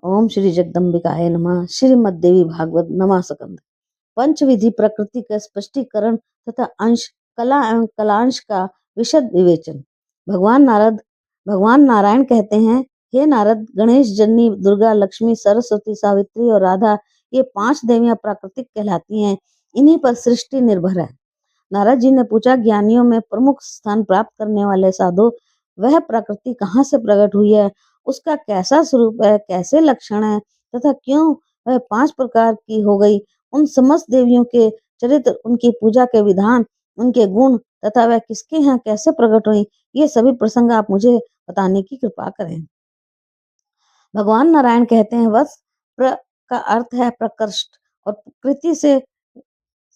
ओम श्री जगदम्बिकाय नमः। श्रीमद्देवी भागवत नमासकंद। पंचविधि प्रकृति का स्पष्टीकरण तथा अंश कला एवं कलांश का विशद विवेचन। भगवान नारायण कहते हैं, हे नारद, गणेश, जननी, दुर्गा, लक्ष्मी, सरस्वती, सावित्री और राधा, ये 5 देवियां प्राकृतिक कहलाती हैं। इन्हीं पर सृष्टि निर्भर है। नारद जी ने पूछा, ज्ञानियों में प्रमुख स्थान प्राप्त करने वाले साधु, वह प्रकृति कहाँ से प्रकट हुई है, उसका कैसा स्वरूप है, कैसे लक्षण है तथा क्यों वह 5 प्रकार की हो गई, उन समस्त देवियों के चरित्र, उनकी पूजा के विधान, उनके गुण तथा वह किसके यहाँ कैसे प्रकट हुई, ये सभी प्रसंग आप मुझे बताने की कृपा करें। भगवान नारायण कहते हैं, वत्स का अर्थ है प्रकृष्ट और प्रकृति से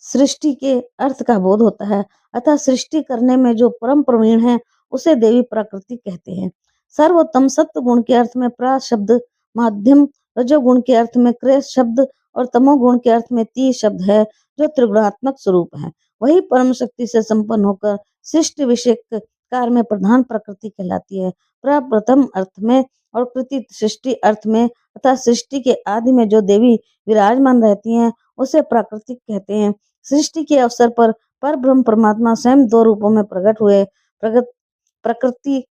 सृष्टि के अर्थ का बोध होता है, अतः सृष्टि करने में जो परम प्रवीण है उसे देवी प्रकृति कहते हैं। सर्वोत्तम सत्व गुण के अर्थ में प्र शब्द, माध्यम रजोगुण के अर्थ में क्र शब्द और तमोगुण के अर्थ में ती शब्द है, जो त्रिगुणात्मक स्वरूप है। वही परम शक्ति से संपन्न होकर सृष्टि विषय कार्य में प्रधान प्रकृति कहलाती है। प्रथम अर्थ में और कृति सृष्टि अर्थ में तथा सृष्टि के आदि में जो देवी विराजमान रहती हैं उसे प्राकृतिक कहते हैं। सृष्टि के अवसर पर ब्रह्म परमात्मा स्वयं 2 रूपों में प्रकट हुए, प्रकृति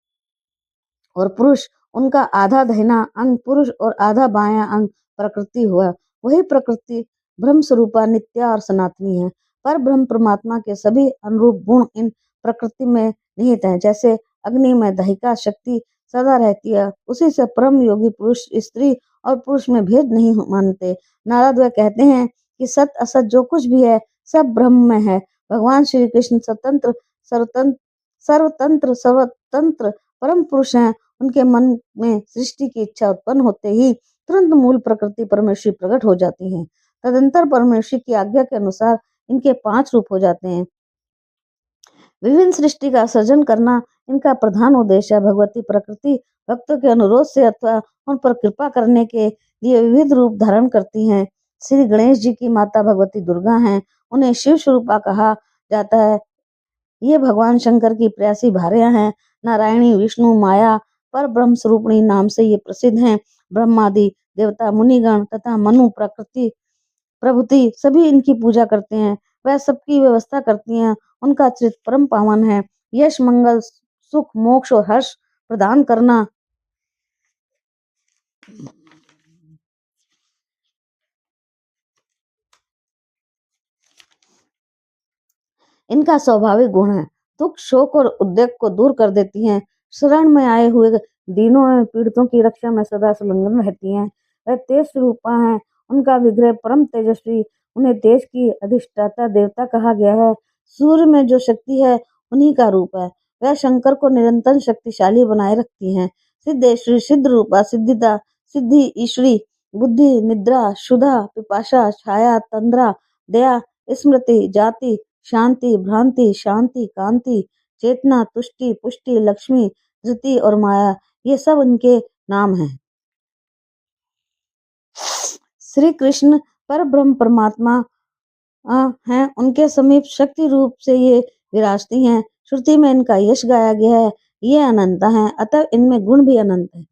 और पुरुष। उनका आधा दाहिना अंग पुरुष और आधा बायां अंग प्रकृति हुआ। वही प्रकृति ब्रह्म स्वरूपा, नित्या और सनातनी है। पर ब्रह्म परमात्मा के सभी अनुरूप गुण इन प्रकृति में निहित हैं। जैसे अग्नि में दहिका शक्ति सदा रहती है, उसी से परम योगी पुरुष स्त्री और पुरुष में भेद नहीं मानते। नारद वह कहते हैं कि सत असत जो कुछ भी है सब ब्रह्म में है। भगवान श्री कृष्ण स्वतंत्र सर्वतंत्र परम पुरुष हैं। उनके मन में सृष्टि की इच्छा उत्पन्न होते ही तुरंत मूल प्रकृति परमेश्वरी प्रकट हो जाती है। तदंतर परमेश्वरी की आज्ञा के अनुसार इनके 5 रूप हो जाते हैं। विभिन्न सृष्टि का सृजन करना इनका प्रधान उद्देश्य है। भगवती प्रकृति भक्तों के अनुरोध से अथवा उन पर कृपा करने के लिए विविध रूप धारण करती हैं। श्री गणेश जी की माता भगवती दुर्गा हैं। उन्हें शिव स्वरूपा कहा जाता है। ये भगवान शंकर की प्यासी भार्या हैं। नारायणी, विष्णु, माया, पर ब्रह्म स्वरूपणी नाम से ये प्रसिद्ध हैं। ब्रह्मादि देवता, मुनिगण तथा मनु प्रकृति प्रभुति सभी इनकी पूजा करते हैं। वह सबकी व्यवस्था करती हैं। उनका चरित्र परम पावन है। यश, मंगल, सुख, मोक्ष और हर्ष प्रदान करना इनका स्वाभाविक गुण है। दुख, शोक और उद्वेग को दूर कर देती हैं। शरण में आए हुए दीनों एवं पीड़ितों की रक्षा में सदा संलग्न रहती हैं। वह तेज स्वरूपा हैं। उनका विग्रह परम तेजस्वी, उन्हें तेज की अधिष्ठाता देवता कहा गया है। सूर्य में जो शक्ति है उन्हीं का रूप है। वह शंकर को निरंतर शक्तिशाली बनाए रखती हैं। सिद्धेश्वरी, सिद्ध रूपा, सिद्धिदा, सिद्धि, ईश्वरी, बुद्धि, निद्रा, शुदा, पिपाशा, छाया, तंद्रा, दया, स्मृति, जाति, शांति, भ्रांति, शांति, कांति, चेतना, तुष्टि, पुष्टि, लक्ष्मी, धृति और माया, ये सब उनके नाम हैं। श्री कृष्ण पर ब्रह्म परमात्मा हैं। उनके समीप शक्ति रूप से ये विराजती हैं। श्रुति में इनका यश गाया गया है। ये अनंत हैं, अतः इनमें गुण भी अनंत है।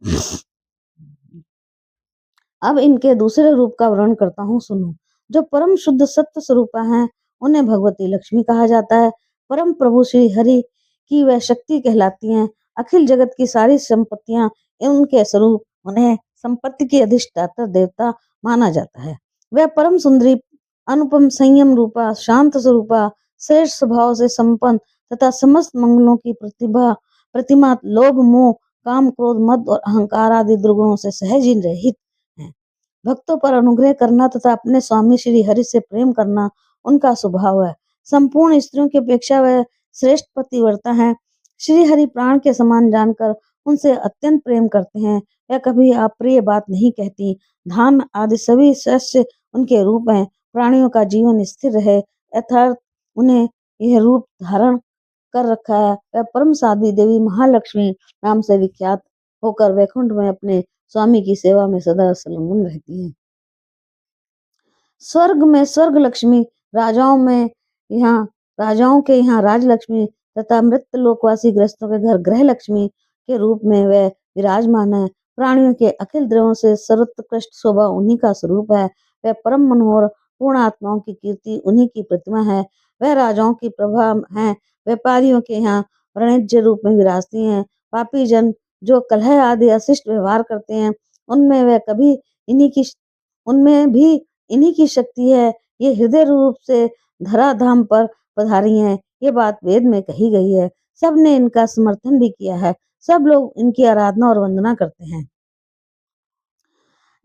अब इनके दूसरे रूप का वर्णन करता हूँ, सुनो। जो परम शुद्ध सत्य स्वरूपा हैं उन्हें भगवती लक्ष्मी कहा जाता है। परम प्रभु श्री हरि की वह शक्ति कहलाती हैं। अखिल जगत की सारी संपत्तियां उनके स्वरूप, उन्हें संपत्ति की अधिष्ठाता देवता माना जाता है। वह परम सुंदरी, अनुपम संयम रूपा, शांत स्वरूपा, श्रेष्ठ स्वभाव से संपन्न तथा समस्त मंगलों की प्रतिमा, लोभ, मोह, काम, क्रोध, मद और अहंकार आदि दुर्गुणों से सहज ही रहित है। भक्तों पर अनुग्रह करना तथा अपने स्वामी श्री हरि से प्रेम करना उनका स्वभाव है। संपूर्ण स्त्रियों की अपेक्षा वह श्रेष्ठ पतिव्रता है। श्री हरि प्राण के समान जानकर उनसे अत्यंत प्रेम करते हैं। वह कभी अप्रिय बात नहीं कहती। धान आदि सभी शस्य उनके रूप हैं। प्राणियों का जीवन स्थिर रहे अर्थात उन्हें यह रूप धारण कर रखा है। वह परम साध्वी देवी महालक्ष्मी नाम से विख्यात होकर वैकुंठ में अपने स्वामी की सेवा में सदा संलग्न रहती हैं। स्वर्ग में स्वर्ग लक्ष्मी, राजाओं के यहाँ राजलक्ष्मी तथा मृत लोकवासी गृहस्थों के घर गृह लक्ष्मी के रूप में वह विराजमान है। प्राणियों के अखिल द्रव्यों से सर्वोत्कृष्ट शोभा उन्हीं का स्वरूप है। वह परम मनोहर पूर्ण आत्माओं की कीर्ति उन्हीं की प्रतिमा है। वह राजाओं की प्रभा है, व्यापारियों के यहाँ वाणिज्य रूप में विराजती हैं। पापी जन जो कलह आदि अशिष्ट व्यवहार करते हैं, उनमें वह कभी इन्हीं की उनमें भी इन्हीं की शक्ति है। ये हृदय रूप से धराधाम पर पधारी हैं। ये बात वेद में कही गई है। सबने इनका समर्थन भी किया है। सब लोग इनकी आराधना और वंदना करते हैं।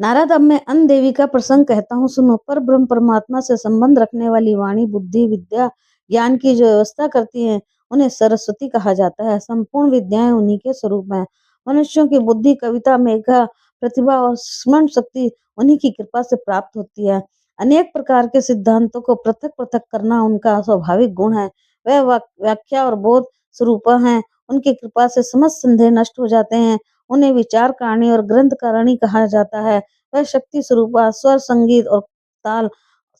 नारद, अब मैं अन्य देवी का प्रसंग कहता हूँ, सुनो। पर ब्रह्म परमात्मा से संबंध रखने वाली वाणी, बुद्धि, विद्या, ज्ञान की जो व्यवस्था करती है, उन्हें सरस्वती कहा जाता है। संपूर्ण विद्याएं उन्हीं के स्वरूप हैं। मनुष्यों की बुद्धि, कविता, मेघा, प्रतिभा और स्मरण शक्ति उन्हीं की कृपा से प्राप्त होती है। अनेक प्रकार के सिद्धांतों को पृथक पृथक करना उनका स्वाभाविक गुण है। वह व्याख्या और बोध स्वरूप हैं। उनकी कृपा से समस्त संदेह नष्ट हो जाते हैं। उन्हें विचार कारणी और ग्रंथ कारणी कहा जाता है। वह शक्ति स्वरूप, स्वर, संगीत और ताल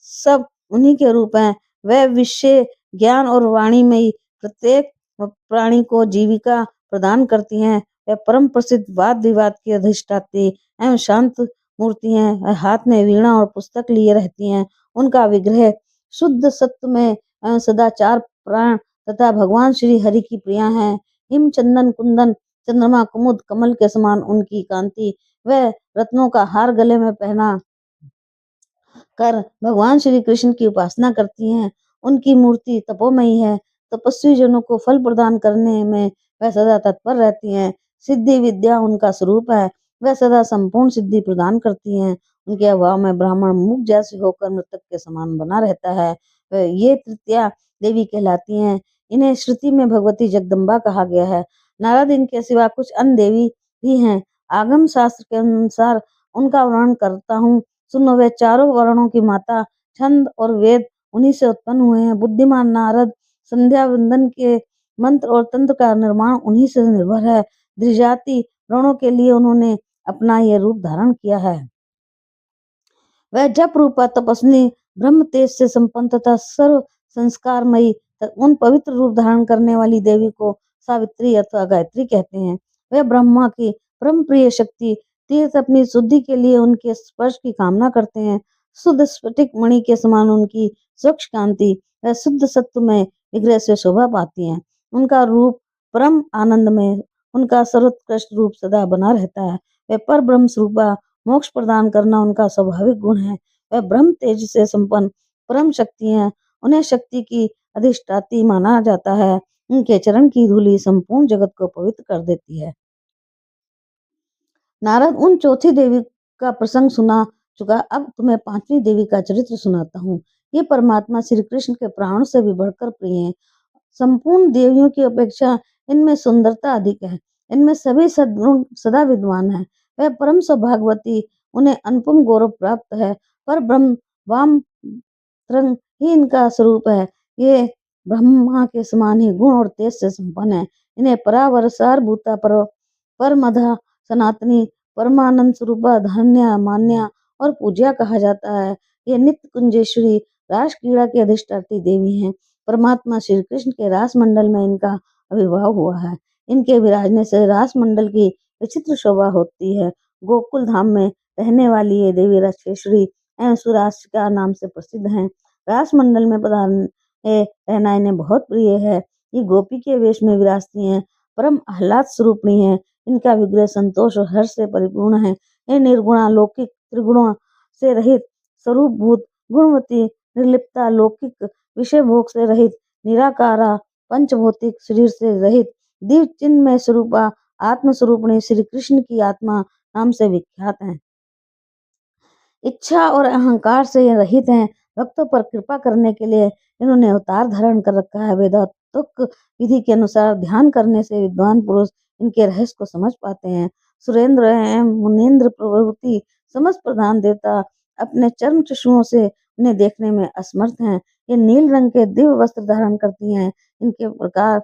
सब उन्हीं के रूप हैं। वह विषय, ज्ञान और वाणी में प्रत्येक प्राणी को जीविका प्रदान करती हैं। वह परम प्रसिद्ध वाद विवाद की अधिष्ठात्री एवं शांत मूर्ति हैं। वह हाथ में वीणा और पुस्तक लिए रहती हैं। उनका विग्रह शुद्ध सत्व में एवं सदाचार प्राण तथा भगवान श्री हरि की प्रिया है। हिम, चंदन, कुंदन, चंद्रमा, कुमुद, कमल के समान उनकी कांति। वह रत्नों का हार गले में पहना कर भगवान श्री कृष्ण की उपासना करती हैं। उनकी मूर्ति तपोमयी है। तपस्वी जनों को फल प्रदान करने में वह सदा तत्पर रहती हैं। सिद्धि विद्या उनका स्वरूप है। वह सदा संपूर्ण सिद्धि प्रदान करती हैं। उनके अभाव में ब्राह्मण मूक जैसे होकर मृतक के समान बना रहता है। ये तृतीया देवी कहलाती हैं। इन्हें श्रुति में भगवती जगदम्बा कहा गया है। नारद, इनके सिवा कुछ अन्य देवी भी हैं। आगम शास्त्र के अनुसार उनका वर्णन करता हूँ, सुनो। वे चारों वर्णों की माता, छंद और वेद उन्हीं से उत्पन्न हुए हैं। बुद्धिमान नारद संध्या वंदन के मंत्र और तंत्र का निर्माण उन्हीं से निर्भर है। द्विजाति वर्णों के लिए उन्होंने अपना ये रूप धारण किया है। वह जप रूपा तपस्विनी, ब्रह्म तेज से संपन्न तथा सर्व संस्कारमयी उन पवित्र रूप धारण करने वाली देवी को सावित्री अथवा गायत्री कहते हैं। वह ब्रह्मा की परम प्रिय शक्ति, तीर्थ अपनी शुद्धि के लिए उनके स्पर्श की कामना करते हैं। शुद्ध स्फटिक मणि के समान उनकी स्वच्छ कांति, वह शुद्ध सत्व में विग्रह से शोभा पाती हैं। उनका रूप परम आनंद में, उनका सर्वोत्कृष्ट रूप सदा बना रहता है। वह पर ब्रह्म स्वरूपा, मोक्ष प्रदान करना उनका स्वाभाविक गुण है। वह ब्रह्म तेज से संपन्न परम शक्ति है। उन्हें शक्ति की अधिष्ठात्री माना जाता है। उनके चरण की धूलि संपूर्ण जगत को पवित्र कर देती है। नारद, उन चौथी देवी का प्रसंग सुना चुका, अब तुम्हें पांचवी देवी का चरित्र सुनाता हूँ। ये परमात्मा श्री कृष्ण के प्राणों से भी बढ़कर प्रिय है। संपूर्ण देवियों की अपेक्षा इनमें सुंदरता अधिक है। इनमें सभी सद्गुण सदा विद्वान है। वह परम सौभाग्यवती, उन्हें अनुपम गौरव प्राप्त है। पर ब्रह्म वाम तरंग ही इनका स्वरूप है। ये ब्रह्मा के समान ही गुण और तेज से संपन्न है। इन्हें परावर, सार, भूता, परमधा, सनातनी, परमानंद स्वरूपा, धन्य, मान्या और पूज्या कहा जाता है। ये नित्य कुंजेश्वरी, रास क्रीड़ा की अधिष्ठात्री देवी हैं। परमात्मा श्री कृष्ण के रास मंडल में इनका आविर्भाव हुआ है। इनके विराजने से रास मंडल की विचित्र शोभा होती है। गोकुल धाम में रहने वाली ये देवी राक्षेश्वरी एवं सुराशिका नाम से प्रसिद्ध हैं। रास मंडल में रहना इन्हें बहुत प्रिय है। ये गोपी के वेश में विराजती हैं। परम आह्लाद स्वरूपणी है। इनका विग्रह संतोष और हर्ष से परिपूर्ण है। ये निर्गुणा, लौकिक, त्रिगुणों से रहित, स्वरूप भूत, गुणवती, निर्लिप्ता, लौकिक विषय भोग से रहित, निराकारा, पंचभौतिक शरीर से रहित, दिव्य चिन्मय स्वरूपा, आत्म स्वरूपणी श्री कृष्ण की आत्मा नाम से विख्यात हैं। इच्छा और अहंकार से ये रहित हैं। भक्तों पर कृपा करने के लिए इन्होंने अवतार धारण कर रखा है। वेदांतोक्त विधि के अनुसार ध्यान करने से विद्वान पुरुष इनके रहस्य को समझ पाते हैं। सुरेंद्र एवं मुनीन्द्र प्रभृति समस्त प्रधान देवता अपने चर्म चक्षुओं से उन्हें देखने में असमर्थ हैं। ये नील रंग के दिव्य वस्त्र धारण करती हैं। इनके प्रकार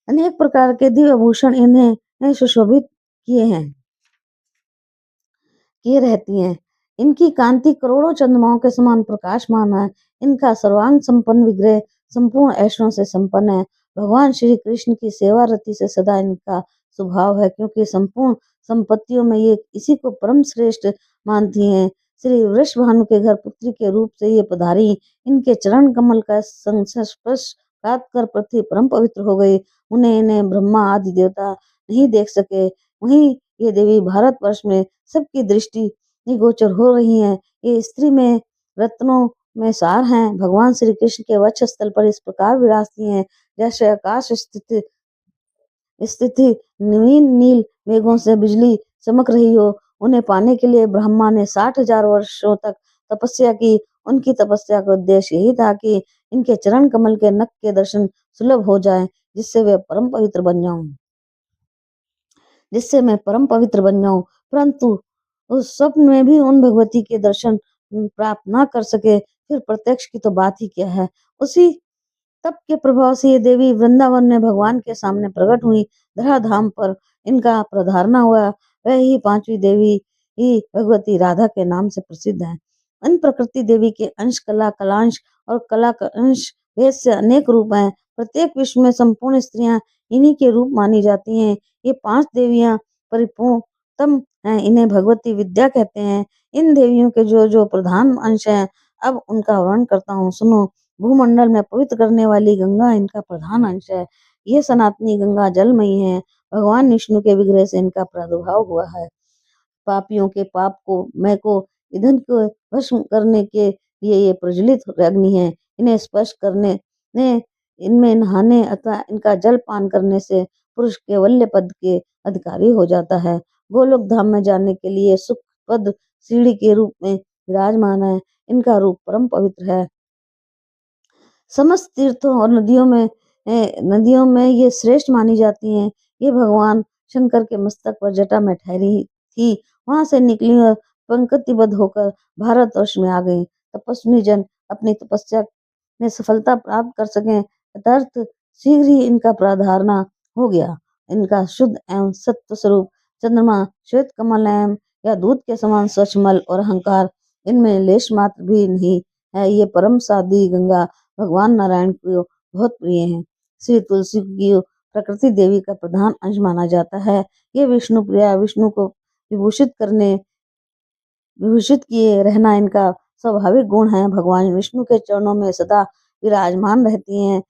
अनेक प्रकार के दिव्य आभूषण इन्हें सुशोभित किए रहती हैं। इनकी कांति करोड़ों चंद्रमाओं के समान प्रकाशमान है। इनका सर्वांग संपन्न विग्रह संपूर्ण ऐश्वर्यों से संपन्न है। भगवान श्री कृष्ण की सेवा रति से सदा इनका स्वभाव है, क्योंकि संपूर्ण संपत्तियों में ये इसी को परम श्रेष्ठ मानती हैं। श्री वृषभानु के घर पुत्री के रूप से ये पधारी, इनके चरण कमल का स्पर्श प्राप्त कर पृथ्वी परम पवित्र हो गई। इन्हें ब्रह्मा आदि देवता नहीं देख सके। वहीं ये देवी भारतवर्ष में सबकी दृष्टि गोचर हो रही हैं। ये स्त्री में रत्नों में सार हैं। भगवान श्री कृष्ण के वक्षस्थल पर इस प्रकार विराजती हैं जैसे आकाश स्थिति नवीन नील मेघों से बिजली चमक रही हो। उन्हें पाने के लिए ब्रह्मा ने 60,000 वर्षों तक तपस्या की। उनकी तपस्या का उद्देश्य यही था कि इनके चरण कमल के नख के दर्शन सुलभ हो जाए, जिससे मैं परम पवित्र बन जाऊं। परंतु उस स्वप्न में भी उन भगवती के दर्शन प्राप्त ना कर सके, फिर प्रत्यक्ष की तो बात ही क्या है। उसी तप के प्रभाव से ये देवी वृंदावन में भगवान के सामने प्रकट हुई। धराधाम पर इनका प्रधारना हुआ। वह ही पांचवी देवी ही भगवती राधा के नाम से प्रसिद्ध है। इन प्रकृति देवी के अंश कला कलांश और कला का अंश भेद से अनेक रूप हैं। प्रत्येक विश्व में संपूर्ण स्त्रियां इन्हीं के रूप मानी जाती हैं। ये 5 देवियां परिपूर्णतम हैं। इन्हें भगवती विद्या कहते हैं। इन देवियों के जो जो प्रधान अंश हैं, अब उनका वर्णन करता हूँ, सुनो। भूमंडल में पवित्र करने वाली गंगा इनका प्रधान अंश है। ये सनातनी गंगा जलमयी है। भगवान विष्णु के विग्रह से इनका प्रादुर्भाव हुआ है। पापियों के पाप को मैं को ईंधन को भस्म करने के लिए ये प्रज्वलित अग्नि है। इन्हें स्पर्श करने ने इनमें नहाने अथवा इनका जल पान करने से पुरुष कैवल्य पद के अधिकारी हो जाता है। गोलोक धाम में जाने के लिए सुख पद सीढ़ी के रूप में विराजमान है। इनका रूप परम पवित्र है। समस्त तीर्थों और नदियों में ये श्रेष्ठ मानी जाती हैं। ये भगवान शंकर के मस्तक पर जटा में ठहरी थी। वहां से निकली और पंक्तिबद्ध होकर भारतवर्ष में आ गई। तपस्वी जन अपनी तपस्या में सफलता प्राप्त कर सकें तदर्थ शीघ्र ही इनका प्राधारणा हो गया। इनका शुद्ध एवं सत्व स्वरूप चंद्रमा श्वेत कमल एवं या दूध के समान स्वच्छ मल और अहंकार इनमें लेश मात्र भी नहीं है। ये परम साध्वी गंगा भगवान नारायण को बहुत प्रिय है। श्री तुलसी की प्रकृति देवी का प्रधान अंश माना जाता है। ये विष्णु प्रिया विष्णु को विभूषित किए रहना इनका स्वाभाविक गुण है। भगवान विष्णु के चरणों में सदा विराजमान रहती हैं।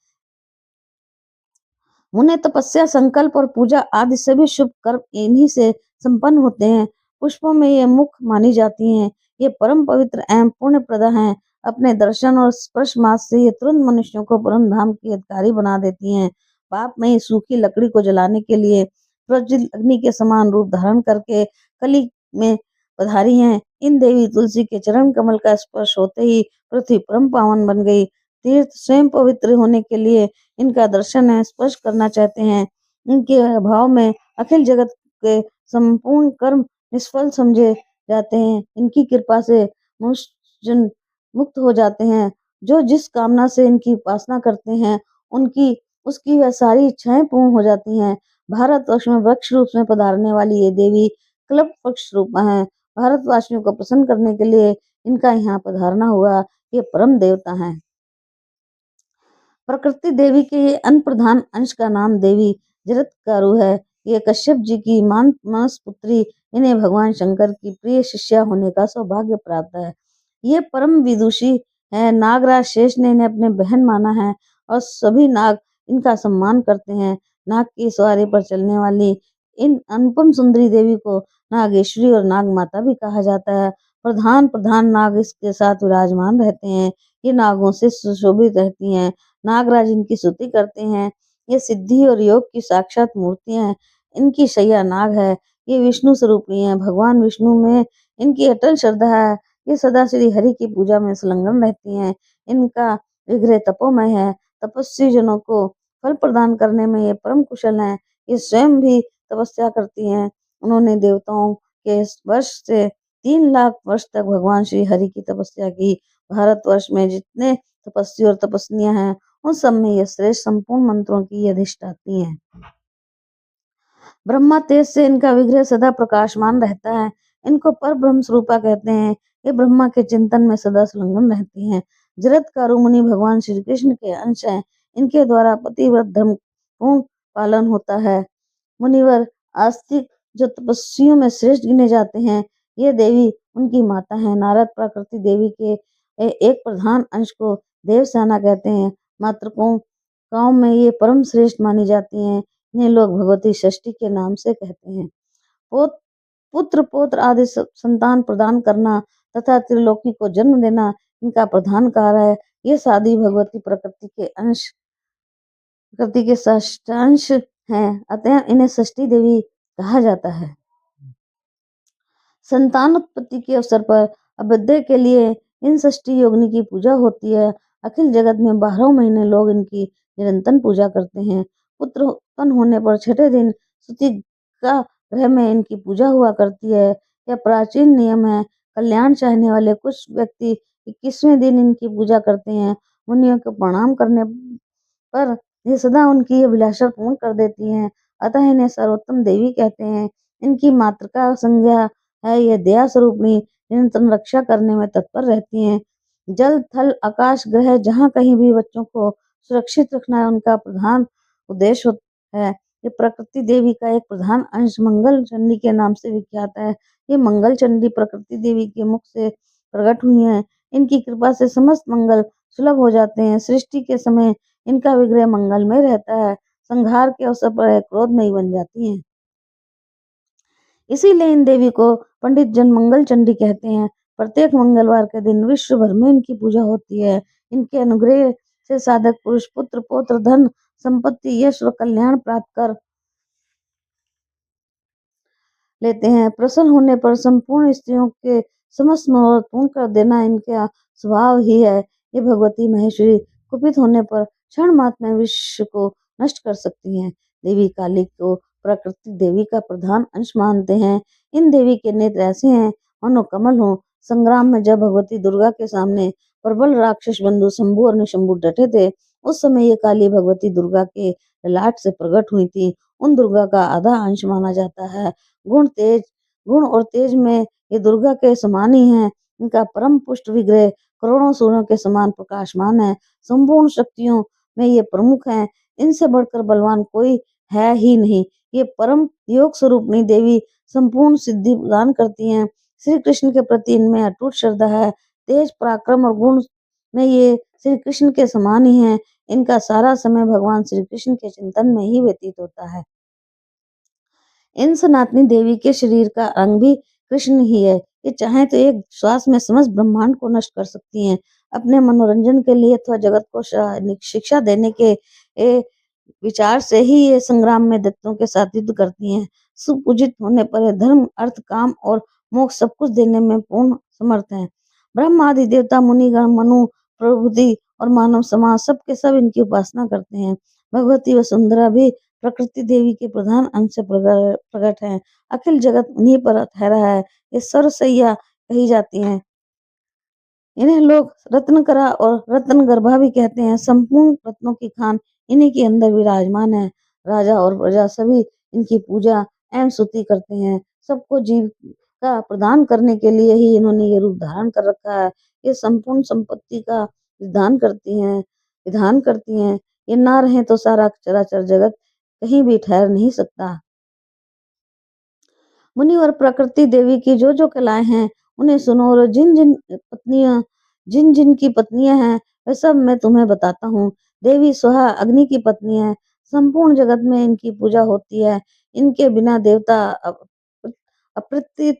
उन्हें तपस्या संकल्प और पूजा आदि सभी शुभ कर्म इन्हीं से संपन्न होते हैं। पुष्पों में ये मुख्य मानी जाती हैं। ये परम पवित्र एवं पुण्य प्रदा हैं। अपने दर्शन और स्पर्श मात्र से ये तुरंत मनुष्यों को परम धाम के अधिकारी बना देती हैं। पाप में सूखी लकड़ी को जलाने के लिए प्रज्वलित अग्नि के समान रूप धारण करके कली में पधारी हैं। इन देवी तुलसी के चरण कमल का स्पर्श होते ही पृथ्वी परम पावन बन गई। तीर्थ स्वयं पवित्र होने के लिए इनका दर्शन है स्पर्श करना चाहते हैं। इनके अभाव में अखिल जगत के संपूर्ण कर्म निष्फल समझे जाते हैं। इनकी कृपा से मनुष्य जन मुक्त हो जाते हैं। जो जिस कामना से इनकी उपासना करते हैं उसकी वह सारी इच्छाएं पूर्ण हो जाती हैं। भारतवर्ष में वृक्ष रूप में पधारने वाली ये देवी कल्प वृक्ष रूप है। भारतवासियों को प्रसन्न करने के लिए इनका यहाँ पधारना हुआ। ये परम देवता हैं। प्रकृति देवी के ये अन्य प्रधान अंश का नाम देवी जरत्कारु है। ये कश्यप जी की मानस पुत्री। इन्हें भगवान शंकर की प्रिय शिष्या होने का सौभाग्य प्राप्त है। ये परम विदुषी है। नागराज शेष ने इन्हें अपने बहन माना है और सभी नाग इनका सम्मान करते हैं। नाग की सवारी पर चलने वाली इन अनुपम सुंदरी देवी को नागेश्वरी और नाग माता भी कहा जाता है। प्रधान नाग इसके साथ विराजमान रहते हैं। ये नागों से सुशोभित रहती हैं। नागराज इनकी स्तुति करते हैं। ये सिद्धि और योग की साक्षात मूर्तियां हैं। इनकी शैया नाग है। ये विष्णु स्वरूपी हैं। भगवान विष्णु में इनकी अटल श्रद्धा है। ये सदा श्री हरि की पूजा में संलग्न रहती हैं। इनका विग्रह तपोमय है। तपस्वी जनों को फल प्रदान करने में ये परम कुशल हैं। ये स्वयं भी तपस्या करती हैं। उन्होंने देवताओं के वर्ष से 3 लाख वर्ष तक भगवान श्री हरि की तपस्या की। भारतवर्ष में जितने तपस्वी और तपस्वियां हैं उन सब में ये श्रेष्ठ संपूर्ण मंत्रों की अधिष्ठात्री हैं। ब्रह्मा तेज से इनका विग्रह सदा प्रकाशमान रहता है। इनको पर ब्रह्म स्वरूपा कहते हैं। ये ब्रह्मा के चिंतन में सदा संलग्न रहती हैं। जरत्कारु मुनि भगवान श्री कृष्ण के अंश हैं। इनके द्वारा पतिव्रत धर्म पूर्ण पालन होता है। मुनिवर आस्तिक जो तपस्वियों में श्रेष्ठ गिने जाते हैं। ये देवी उनकी माता है। नारद प्रकृति देवी के एक प्रधान अंश को देवसेना कहते हैं। मातृकों गांव में ये परम श्रेष्ठ मानी जाती हैं। इन्हें लोग भगवती षष्ठी के नाम से कहते हैं। पोत पुत्र पौत्र आदि संतान प्रदान करना तथा त्रिलोकी को जन्म देना इनका प्रधान कार्य है। ये साधी भगवती प्रकृति के षष्ठांश हैं, अतः इन्हें षष्ठी देवी कहा जाता है। संतान उत्पत्ति के अवसर पर अभ्युदय के लिए इन षष्ठी योगिनी की पूजा होती है। अखिल जगत में 12 महीने लोग इनकी निरंतर पूजा करते हैं। पुत्र उत्पन्न होने पर छठे दिन सूतिका ग्रह में इनकी पूजा हुआ करती है। यह प्राचीन नियम है। कल्याण चाहने वाले कुछ व्यक्ति 21वें दिन इनकी पूजा करते हैं। मुनियों को प्रणाम करने पर ये सदा उनकी अभिलाषा पूर्ण कर देती हैं। अतः इन्हें सर्वोत्तम देवी कहते हैं। इनकी मातृका संज्ञा है। यह दया स्वरूपणी निरंतर रक्षा करने में तत्पर रहती हैं। जल थल आकाश ग्रह जहाँ कहीं भी बच्चों को सुरक्षित रखना है उनका प्रधान उद्देश्य होता है। ये प्रकृति देवी का एक प्रधान अंश मंगल चंडी के नाम से विख्यात है। ये मंगल चंडी प्रकृति देवी के मुख से प्रकट हुई हैं। इनकी कृपा से समस्त मंगल सुलभ हो जाते हैं। सृष्टि के समय इनका विग्रह मंगल में रहता है। संहार के अवसर पर क्रोधमयी बन जाती हैं। इसीलिए इन देवी को पंडित जन मंगल चंडी कहते हैं। प्रत्येक मंगलवार के दिन विश्व भर में इनकी पूजा होती है। इनके अनुग्रह से साधक पुरुष पुत्र पौत्र धन संपत्ति यश व कल्याण प्राप्त कर लेते हैं। प्रसन्न होने पर संपूर्ण स्त्रियों के समस्त मनोरथ पूर्ण कर देना इनका स्वभाव ही है। ये भगवती महेश्वरी कुपित होने पर क्षण मात्र में विश्व को नष्ट कर सकती हैं। देवी काली को प्रकृति देवी का प्रधान अंश मानते हैं। इन देवी के नेत्र ऐसे हैं मानो कमल हो। संग्राम में जब भगवती दुर्गा के सामने प्रबल राक्षस बंधु शंभु और निशंभु डटे थे, उस समय ये काली भगवती दुर्गा के ललाट से प्रकट हुई थी। उन दुर्गा का आधा अंश माना जाता है। गुण और तेज में ये दुर्गा के समान ही है। इनका परम पुष्ट विग्रह करोड़ों सूर्यों के समान प्रकाशमान है। संपूर्ण शक्तियों में ये प्रमुख हैं। इनसे बढ़कर बलवान कोई है ही नहीं। ये परम योग स्वरूपणी देवी संपूर्ण सिद्धि प्रदान करती हैं। श्री कृष्ण के प्रति इनमें अटूट श्रद्धा है। तेज पराक्रम और गुण में ये श्री कृष्ण के समान ही हैं। इनका सारा समय भगवान श्री कृष्ण के चिंतन में ही व्यतीत होता है। इन सनातनी देवी के शरीर का अंग भी कृष्ण ही है। ये चाहे तो एक श्वास में समस्त ब्रह्मांड को नष्ट कर सकती हैं। अपने मनोरंजन के लिए अथवा जगत को शिक्षा देने के विचार से ही ये संग्राम में दैत्यों के साथ युद्ध करती हैं। सुपूजित होने पर ये धर्म अर्थ काम और मोक्ष सब कुछ देने में पूर्ण समर्थ हैं। ब्रह्म आदि देवता मुनिगण मनु प्रबुद्धि और मानव समाज सबके सब इनकी उपासना करते हैं। भगवती वसुंधरा भी प्रकृति देवी के प्रधान अंश से प्रकट है। अखिल जगत उन्हीं पर ठहरा है। ये सर्वसैया कही जाती हैं। इन्हें लोग रत्नकरा और रत्न गर्भा भी कहते हैं। संपूर्ण रत्नों की खान इन्हीं के अंदर विराजमान है। राजा और प्रजा सभी इनकी पूजा एवं स्तुति करते हैं। सबको जीविका प्रदान करने के लिए ही इन्होंने ये रूप धारण कर रखा है। ये संपूर्ण संपत्ति का विधान करती हैं। ये ना रहे तो सारा चराचर जगत कहीं भी ठहर नहीं सकता। मुनि और प्रकृति देवी की जो जो कलाएं हैं उन्हें सुनो और जिन जिन की पत्नियां हैं वह सब मैं तुम्हें बताता हूँ। देवी सोहा अग्नि की पत्नी है। संपूर्ण जगत में इनकी पूजा होती है। इनके बिना देवता अप्रतीत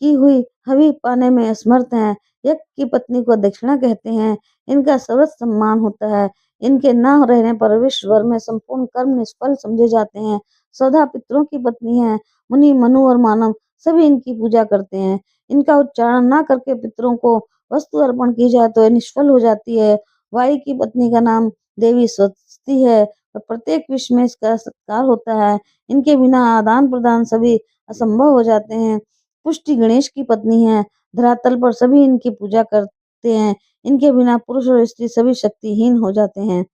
की हुई हवि पाने में असमर्थ हैं। यज्ञ की पत्नी को दक्षिणा कहते हैं। इनका सर्वत्र सम्मान होता है। इनके न रहने पर विश्व भर में संपूर्ण कर्म निष्फल समझे जाते हैं। सौदा पितरों की पत्नी है। मुनि मनु और मानव सभी इनकी पूजा करते हैं। इनका उच्चारण न करके पितरों को वस्तु अर्पण की जाए तो यह निष्फल हो जाती है। वायु की पत्नी का नाम देवी स्वस्ति है। प्रत्येक विश्व में इसका सत्कार होता है। इनके बिना आदान प्रदान सभी असंभव हो जाते हैं। पुष्टि गणेश की पत्नी है। धरातल पर सभी इनकी पूजा करते हैं। इनके बिना पुरुष और स्त्री सभी शक्तिहीन हो जाते हैं।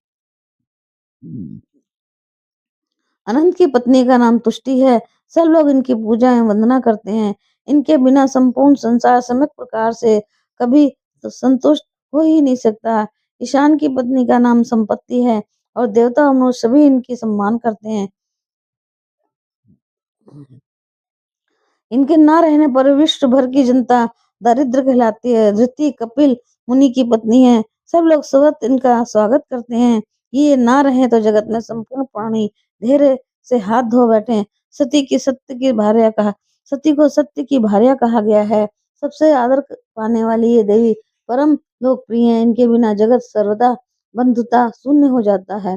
अनंत की पत्नी का नाम तुष्टि है। सब लोग इनकी पूजा एवं वंदना करते हैं। इनके बिना संपूर्ण संसार सम्यक प्रकार से कभी तो संतुष्ट हो ही नहीं सकता। ईशान की पत्नी का नाम संपत्ति है और देवता और मनुष्य सभी इनकी सम्मान करते हैं। इनके ना रहने पर विश्व भर की जनता दरिद्र कहलाती है। धृति कपिल मुनि की पत्नी है। सब लोग सवत इनका स्वागत करते हैं। ये ना रहे तो जगत में संपूर्ण प्राणी धैर्य से हाथ धो बैठे। सती को सत्य की भार्या कहा गया है। सबसे आदर पाने वाली ये देवी परम लोकप्रिय है। इनके बिना जगत सर्वदा बंधुता शून्य हो जाता है।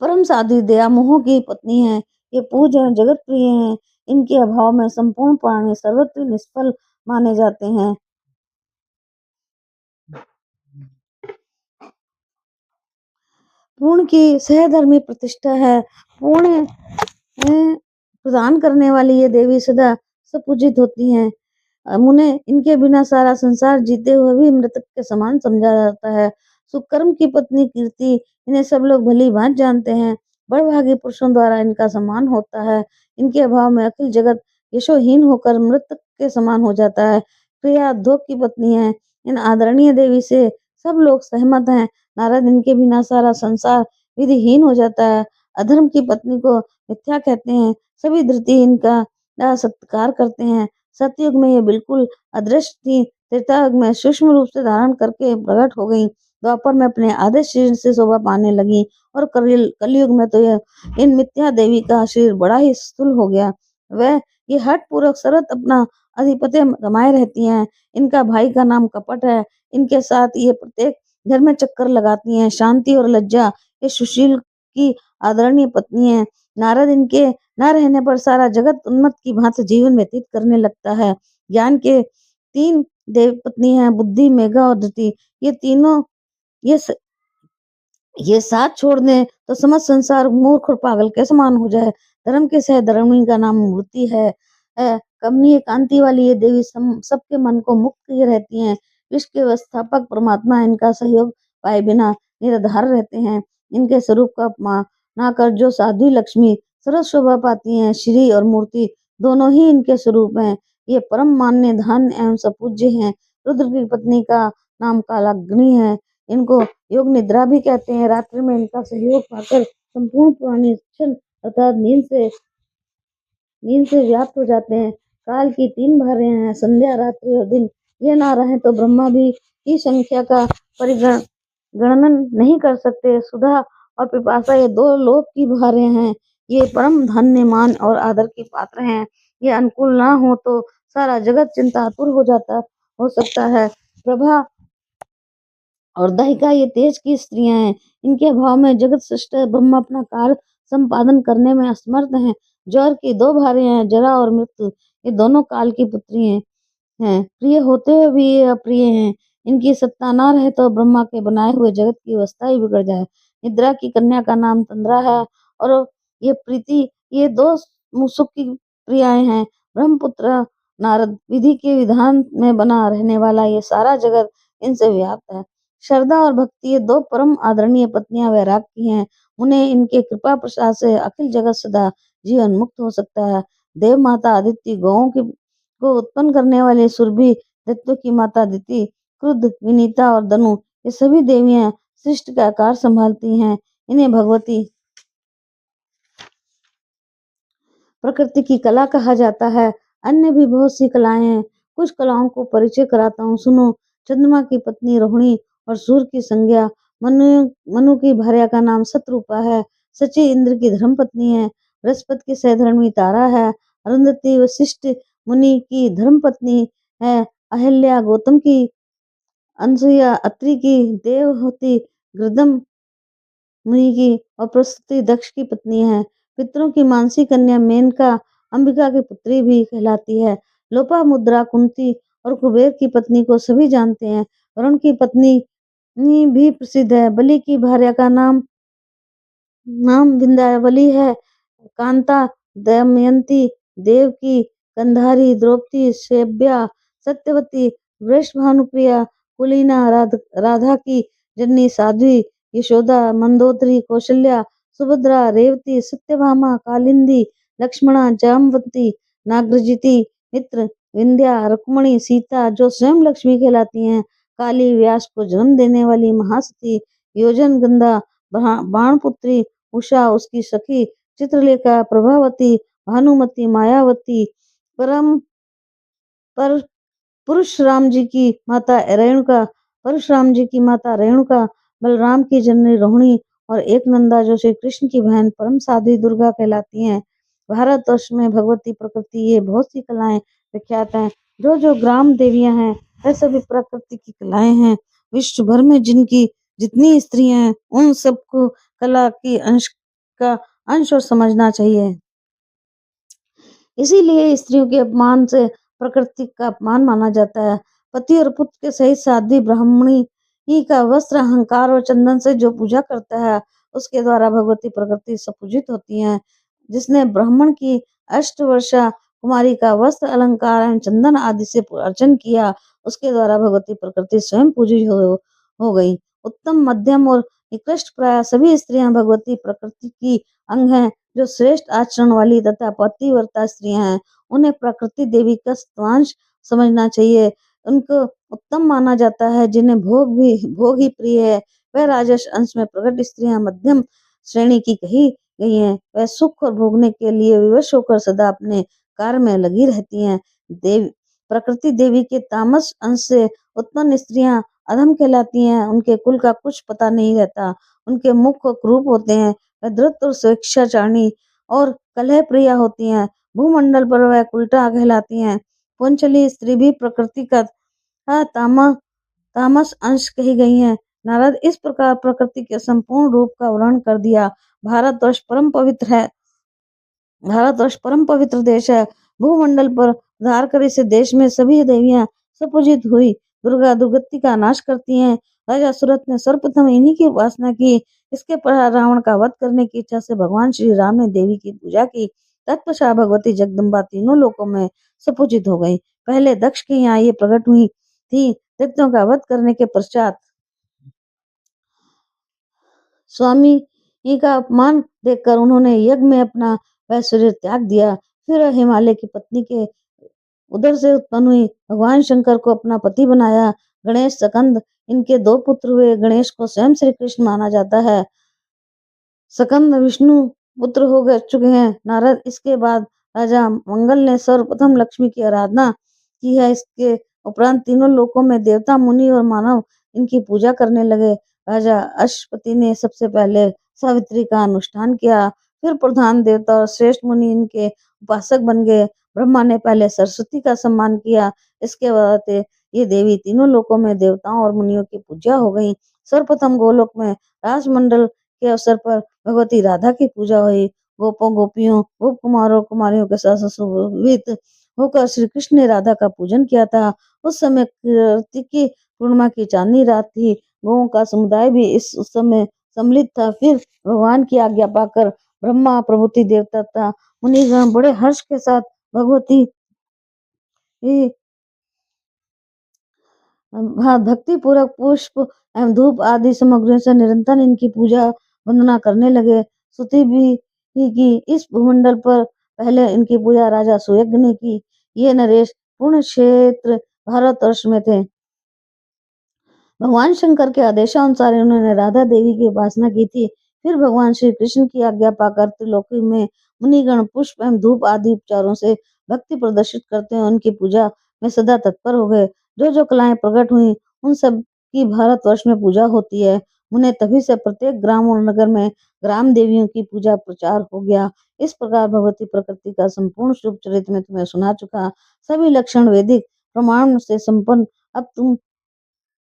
परम साध्वी दया मोह की पत्नी है। ये पूज्य और जगत प्रिय है। इनके अभाव में संपूर्ण प्राणी सर्वत्र निष्फल माने जाते हैं। पूर्ण की सहधर्मी प्रतिष्ठा है। पूर्ण प्रदान करने वाली ये देवी सदा सुपूजित होती हैं। मुने इनके बिना सारा संसार जीते हुए भी मृतक के समान समझा जाता है। सुकर्म की पत्नी कीर्ति, इन्हें सब लोग भली भांति जानते हैं। बड़भागी पुरुषों द्वारा इनका सम्मान होता है। इनके अभाव में अखिल जगत यशोहीन होकर मृतक के समान हो जाता है। प्रिया उद्योग की पत्नी है। इन आदरणीय देवी से सब लोग सहमत हैं। नारद इनके बिना सारा संसार विधिहीन हो जाता है। अधर्म की पत्नी को मिथ्या कहते हैं। सभी धृति इनका सत्कार करते हैं। सतयुग में ये बिल्कुल अदृश्य थी। त्रेता युग में सूक्ष्म रूप से धारण करके प्रकट हो गई। द्वापर में अपने आधे शरीर से शोभा पाने लगी और कलयुग में तो यह इन मिथ्या देवी का शरीर बड़ा ही स्थूल हो गया। वह ये हठ पूर्वक सरत अपना अधिपत्य कमाए रहती हैं। इनका भाई का नाम कपट है। इनके साथ ये प्रत्येक घर में चक्कर लगाती हैं। शांति और लज्जा ये सुशील की आदरणीय पत्नी है। नारद इनके न रहने पर सारा जगत उन्मत्त की भांति जीवन व्यतीत करने लगता है। ज्ञान के तीन देव पत्नी हैं, बुद्धि, मेघा और धृति। ये तीनों ये स, ये साथ छोड़ दें तो समस्त संसार मूर्ख और पागल के समान हो जाए। धर्म के सहधर्मी का नाम मूर्ति है। कमनीय कांति वाली ये देवी सबके मन को मुक्त किए रहती हैं। विश्व के व्यवस्थापक परमात्मा इनका सहयोग पाए बिना निराधार रहते हैं। इनके स्वरूप का अपमान ना कर जो साध्वी लक्ष्मी सरस शोभा पाती हैं। श्री और मूर्ति दोनों ही इनके स्वरूप हैं। ये परम मान्य धन्य एवं सपूज्य हैं। रुद्र की पत्नी का नाम कालाग्नि है। इनको योग निद्रा भी कहते हैं। रात्रि में इनका सहयोग पाकर संपूर्ण प्राणी अर्थात नींद से व्याप्त हो जाते हैं। काल की तीन भारें हैं, संध्या, रात्रि और दिन। ये ना रहे तो ब्रह्मा भी की संख्या का गणन नहीं कर सकते। सुधा और पिपासा ये दो लोक की भारें हैं। ये परम धन्य मान और आदर की पात्र हैं। ये अनुकूल ना हो तो सारा जगत चिंतातुर हो सकता है। प्रभा और दहिका ये तेज की स्त्रियां हैं। इनके अभाव में जगत सृष्ट ब्रह्मा अपना कार्य संपादन करने में असमर्थ हैं। ज्वर की दो भारे हैं, जरा और मृत्यु। ये दोनों काल की पुत्री हैं। प्रिय होते हुए भी ये अप्रिय हैं। इनकी सत्ता ना रहे तो ब्रह्मा के बनाए हुए जगत की अवस्था ही बिगड़ जाए। निद्रा की कन्या का नाम तंद्रा है और ये प्रीति ये दो सुख की प्रियाएं हैं। ब्रह्मपुत्र नारद विधि के विधान में बना रहने वाला ये सारा जगत इनसे व्याप्त है। श्रद्धा और भक्ति ये दो परम आदरणीय पत्नियां वैराग की हैं। उन्हें इनके कृपा प्रसाद से अखिल जगत सदा जीवन मुक्त हो सकता है। देव माता आदित्य गौओं की को उत्पन्न करने वाले सुरभि, दैत्यों की माता दिति, क्रुद्ध, विनीता और दनु ये सभी देवियां सृष्टि का आकार संभालती हैं। इन्हें भगवती प्रकृति की कला कहा जाता है। अन्य भी बहुत सी कलाएं हैं। कुछ कलाओं को परिचय कराता हूँ, सुनो। चंद्रमा की पत्नी रोहिणी और सूर्य की संज्ञा। मनु मनु की भार्या का नाम शत्रुपा है। सची इंद्र की धर्म पत्नी है। बृहस्पति की सहधर्मी तारा है। अरुंधति वशिष्ठ मुनि की धर्म पत्नी है। अहिल्या गौतम की, अनसुईया अत्रि की, देवहूति गृदम मुनि की और प्रसूति दक्ष की पत्नी है। पितरों की मानसी कन्या मेनका अंबिका की पुत्री भी कहलाती है। लोपामुद्रा कुंती और कुबेर की पत्नी को सभी जानते हैं। वरुण की पत्नी भी प्रसिद्ध है। बलि की भार्या का नाम विंध्यावली है। कांता, दमयंती, देवकी, गंधारी, द्रौपदी, शैब्या, सत्यवती, वृषभानुप्रिया, कुलीना, राधा की जननी साध्वी, यशोदा, मंदोदरी, कौशल्या, सुभद्रा, रेवती, सत्यभामा, कालिंदी, लक्ष्मणा, जामवंती, नागरजिती, मित्र, विंध्या, रुक्मणी, सीता जो स्वयं लक्ष्मी कहलाती हैं, काली, व्यास को जन्म देने वाली महासती, योजन गंधा, बाणपुत्री, उषा, उसकी सखी, चित्रलेखा, प्रभावती भानुमती, मायावती, परम पर परशुराम जी की माता रेणुका, परशुराम जी की माता रेणुका, बलराम की जननी रोहिणी और एक नंदा जो श्री कृष्ण की बहन परम साध्वी दुर्गा कहलाती हैं। भारतवर्ष में भगवती प्रकृति ये बहुत सी कलाएं विख्यात हैं। जो जो ग्राम देवियां हैं वह सभी प्रकृति की कलाएं हैं। विश्व भर में जिनकी जितनी स्त्रियां हैं उन सबको कला की का अंश और समझना चाहिए। इसीलिए स्त्रियों के अपमान से प्रकृति का अपमान माना जाता है। पति और पुत्र के सहित साध्वी ब्राह्मणी ही का वस्त्र अहंकार और चंदन से जो पूजा करता है उसके द्वारा भगवती प्रकृति सुपूजित होती है। जिसने ब्राह्मण की अष्टवर्षा कुमारी का वस्त्र अलंकार एवं चंदन आदि से अर्चन किया उसके द्वारा भगवती प्रकृति स्वयं पूजित हो गई। उत्तम, मध्यम और निकृष्ट प्राय सभी स्त्रियां भगवती प्रकृति की अंग हैं। जो श्रेष्ठ आचरण वाली तथा पतिव्रता स्त्रियां हैं उन्हें प्रकृति देवी का स्तवांश समझना चाहिए। उनको उत्तम माना जाता है। जिन्हें भोग ही प्रिय है वह राजस अंश में प्रकट स्त्रियां मध्यम श्रेणी की कही गई हैं। वह सुख और भोगने के लिए विवश होकर सदा अपने कार्य में लगी रहती हैं। प्रकृति देवी के तामस अंश से उत्पन्न स्त्रियां अधम कहलाती हैं। उनके कुल का कुछ पता नहीं रहता। उनके मुख और क्रूप होते हैं। वह द्रुत और स्वेच्छाचारिणी और कलह प्रिया होती हैं। भूमंडल पर वह उल्टा कहलाती हैं। पुंचली स्त्री भी प्रकृति का तामस अंश कही गई हैं। नारद इस प्रकार प्रकृति के संपूर्ण रूप का वर्णन कर दिया। भारतवर्ष परम पवित्र है। भारतवर्ष परम पवित्र देश है। भूमंडल पर धार कर इस देश में सभी देवियां सुपूजित हुई दुर्गा दुर्गति का नाश करती हैं। राजा सूरत ने सर्वप्रथम इन्हीं की उपासना की। इसके पश्चात रावण का वध करने की इच्छा से भगवान श्री राम ने देवी की पूजा की। तत्पश्चात भगवती जगदम्बा तीनों लोकों में सुपूजित हो गई। पहले दक्ष के यहाँ ये प्रकट हुई थी। दैत्यों का वध करने के पश्चात स्वामी का अपमान देखकर उन्होंने यज्ञ में अपना वह शरीर त्याग दिया। फिर हिमालय की पत्नी के उधर से उत्पन्न हुई। भगवान शंकर को अपना पति बनाया। गणेश, स्कंद इनके दो पुत्र हुए। गणेश को स्वयं श्री कृष्ण माना जाता है। स्कंद विष्णु पुत्र हो गए चुके हैं। नारद इसके बाद राजा मंगल ने सर्वप्रथम लक्ष्मी की आराधना की है। इसके उपरांत तीनों लोकों में देवता, मुनि और मानव इनकी पूजा करने लगे। राजा अश्वपति ने सबसे पहले सावित्री का अनुष्ठान किया। फिर प्रधान देवता और श्रेष्ठ मुनि इनके उपासक बन गए। ब्रह्मा ने पहले सरस्वती का सम्मान किया। इसके बाद ये देवी तीनों लोकों में देवताओं और मुनियों की पूजा हो गई। सर्वप्रथम गोलोक में राजमंडल के अवसर पर भगवती राधा की पूजा हुई। गोपों, गोपियों, गोप कुमारों, कुमारियों के साथ सुशोभित होकर श्री कृष्ण ने राधा का पूजन किया था। उस समय कार्तिकी पूर्णिमा की चांदनी रात थी। गौओं का समुदाय भी इस उत्सव में सम्मिलित था। फिर भगवान की आज्ञा पाकर ब्रह्मा, प्रभृति देवता तथा मुनिगण बड़े हर्ष के साथ भगवती भक्ति पूर्वक पुष्प एवं धूप आदि सामग्रियों से निरंतर इनकी पूजा वंदना करने लगे। स्तुति भी की इस भूमंडल पर पहले इनकी पूजा राजा सुयज्ञ ने की। ये नरेश पूर्ण क्षेत्र भारतवर्ष में थे। भगवान शंकर के आदेशानुसार उन्होंने राधा देवी की उपासना की थी। फिर भगवान श्री कृष्ण की आज्ञा पाकर त्रिलोकी में मुनिगण पुष्प एवं धूप आदि उपचारों से भक्ति प्रदर्शित करते हैं उनकी पूजा में सदा तत्पर हो गए। जो जो कलाएं प्रकट हुई उन सब की भारतवर्ष में पूजा होती है। उन्हें तभी से प्रत्येक ग्राम और नगर में ग्राम देवियों की पूजा प्रचार हो गया। इस प्रकार भगवती प्रकृति का संपूर्ण शुभ चरित्र में तुम्हें सुना चुका। सभी लक्षण वैदिक प्रमाण से संपन्न।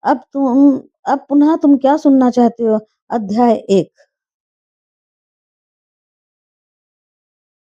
अब पुनः तुम क्या सुनना चाहते हो? अध्याय 1।